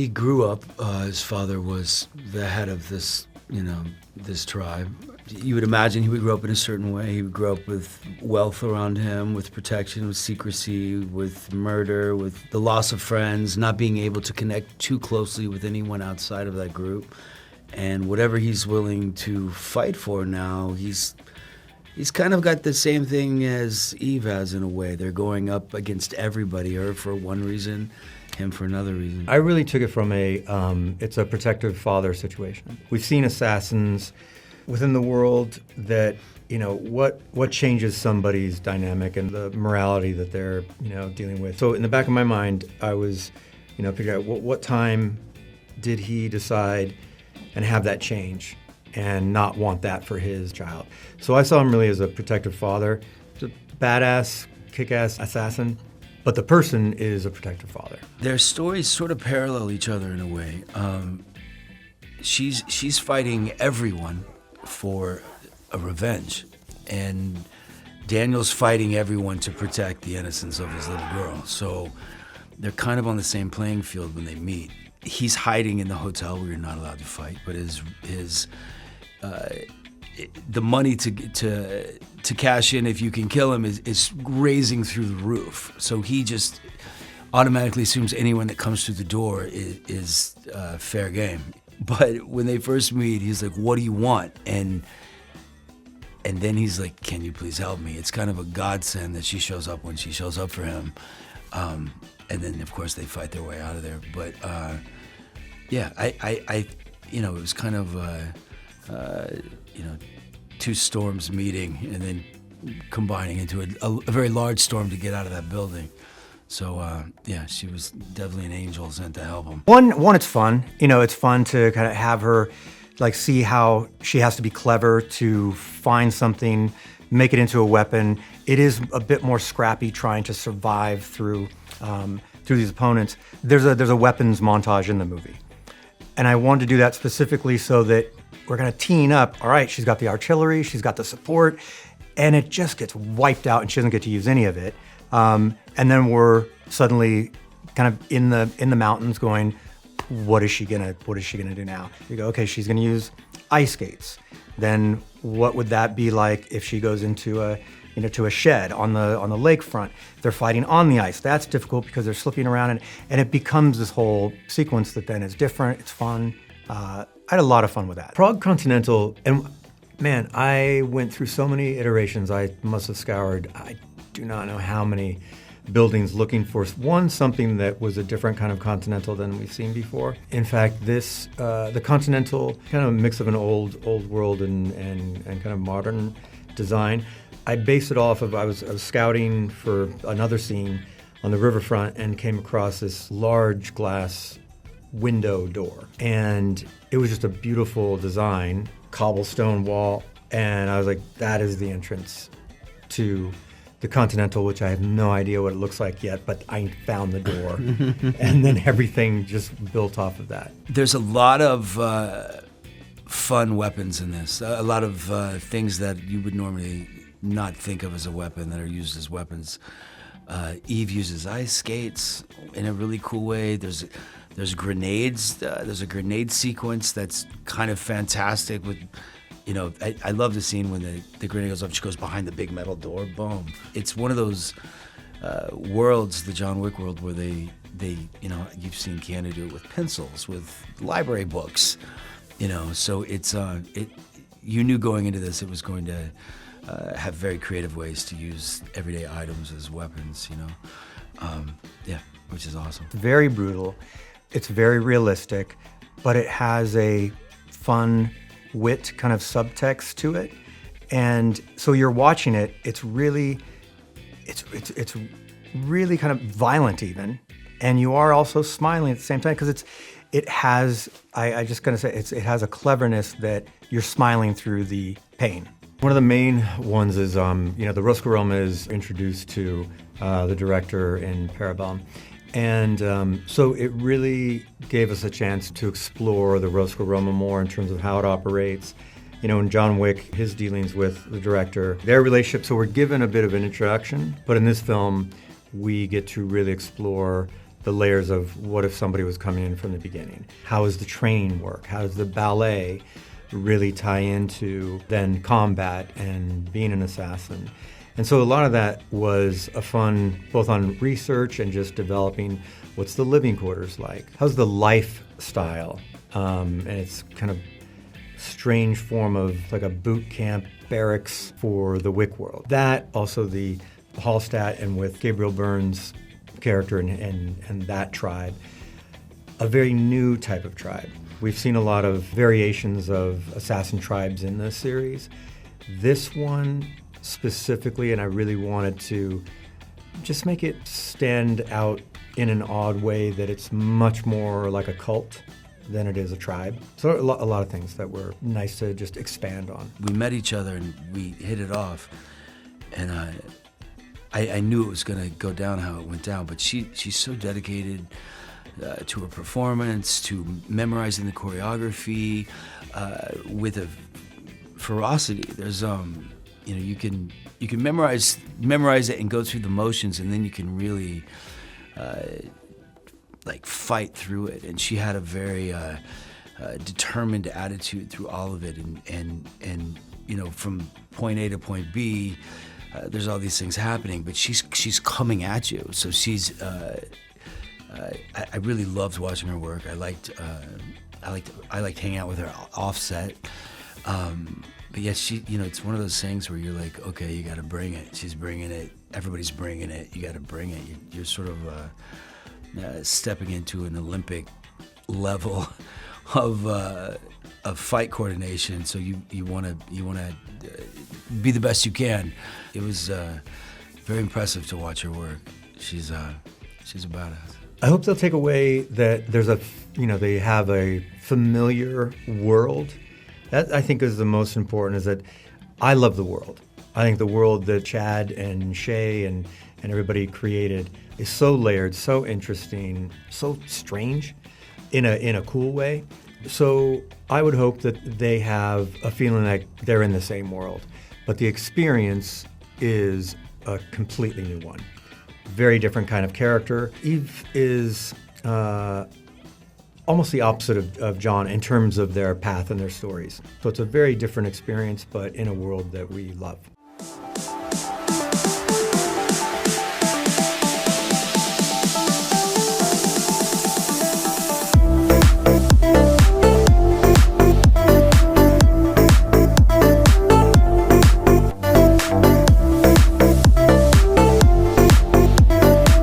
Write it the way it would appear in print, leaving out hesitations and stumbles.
He grew up, his father was the head of this, this tribe. You would imagine he would grow up in a certain way. He would grow up with wealth around him, with protection, with secrecy, with murder, with the loss of friends, not being able to connect too closely with anyone outside of that group. And whatever he's willing to fight for now, he's kind of got the same thing as Eve has in a way. They're going up against everybody, her for one reason, him for another reason. I really took it from it's a protective father situation. We've seen assassins within the world that, what changes somebody's dynamic and the morality that they're, dealing with. So in the back of my mind, I was, figuring out what time did he decide and have that change and not want that for his child. So I saw him really as a protective father, a badass, kick-ass assassin, but the person is a protective father. Their stories sort of parallel each other in a way. She's fighting everyone for a revenge, and Daniel's fighting everyone to protect the innocence of his little girl. So they're kind of on the same playing field when they meet. He's hiding in the hotel where you're not allowed to fight, but the money to cash in if you can kill him is raising through the roof. So he just automatically assumes anyone that comes through the door is fair game. But when they first meet, he's like, "What do you want?" And then he's like, "Can you please help me?" It's kind of a godsend that she shows up when she shows up for him. And then, of course, they fight their way out of there. But it was kind of two storms meeting and then combining into a very large storm to get out of that building. So she was definitely an angel sent to help him. One, it's fun. It's fun to kind of have her, see how she has to be clever to find something, make it into a weapon. It is a bit more scrappy trying to survive through these opponents. There's a weapons montage in the movie, and I wanted to do that specifically so that we're gonna teen up. All right, she's got the artillery, she's got the support, and it just gets wiped out, and she doesn't get to use any of it. And then we're suddenly kind of in the mountains going, what is she gonna do now? You go, okay, she's gonna use ice skates. Then what would that be like if she goes into a shed on the lakefront? They're fighting on the ice. That's difficult because they're slipping around, and it becomes this whole sequence that then is different. It's fun. I had a lot of fun with that. Prague Continental, and man, I went through so many iterations. I must have scoured, I do not know how many buildings looking for something that was a different kind of Continental than we've seen before. In fact, the Continental, kind of a mix of an old world and kind of modern design. I based it off of, I was scouting for another scene on the riverfront and came across this large glass window door. And it was just a beautiful design, cobblestone wall. And I was like, that is the entrance to the Continental, which I have no idea what it looks like yet, but I found the door. And then everything just built off of that. There's a lot of fun weapons in this. A lot of things that you would normally not think of as a weapon that are used as weapons. Eve uses ice skates in a really cool way. There's grenades. There's a grenade sequence that's kind of fantastic with, I love the scene when the grenade goes off, she goes behind the big metal door, boom. It's one of those worlds, the John Wick world, where they you've seen Keanu do it with pencils, with library books, so it's, you knew going into this it was going to have very creative ways to use everyday items as weapons, which is awesome. It's very brutal, it's very realistic, but it has a fun wit kind of subtext to it. And so you're watching it, it's really kind of violent even. And you are also smiling at the same time because it has a cleverness that you're smiling through the pain. One of the main ones is, the Roscoroma is introduced to the director in Parabellum. And so it really gave us a chance to explore the Roscoroma more in terms of how it operates. In John Wick, his dealings with the director, their relationship, so we're given a bit of an introduction, but in this film, we get to really explore the layers of what if somebody was coming in from the beginning? How does the training work? How does the ballet really tie into then combat and being an assassin? And so a lot of that was a fun, both on research and just developing what's the living quarters like? How's the lifestyle? And it's kind of strange form of like a boot camp barracks for the Wick world. That, also the Hallstatt, and with Gabriel Byrne's character and that tribe, a very new type of tribe. We've seen a lot of variations of assassin tribes in this series. This one specifically, and I really wanted to just make it stand out in an odd way, that it's much more like a cult than it is a tribe. So a lot of things that were nice to just expand on. We met each other and we hit it off, and I knew it was going to go down how it went down, but she's so dedicated to her performance, to memorizing the choreography, with a ferocity. There's you can memorize it and go through the motions, and then you can really like fight through it. And she had a very determined attitude through all of it, and from point A to point B, there's all these things happening, but she's coming at you. So she's I really loved watching her work. I liked hanging out with her offset. But yeah, it's one of those things where you're like, okay, you got to bring it. She's bringing it. Everybody's bringing it. You got to bring it. You're sort of stepping into an Olympic level of fight coordination. So you want to be the best you can. It was very impressive to watch her work. She's a badass. I hope they'll take away that there's they have a familiar world. That, I think, is the most important, is that I love the world. I think the world that Chad and Shay and everybody created is so layered, so interesting, so strange in a cool way. So I would hope that they have a feeling like they're in the same world, but the experience is a completely new one. Very different kind of character. Eve is almost the opposite of John in terms of their path and their stories. So it's a very different experience, but in a world that we love.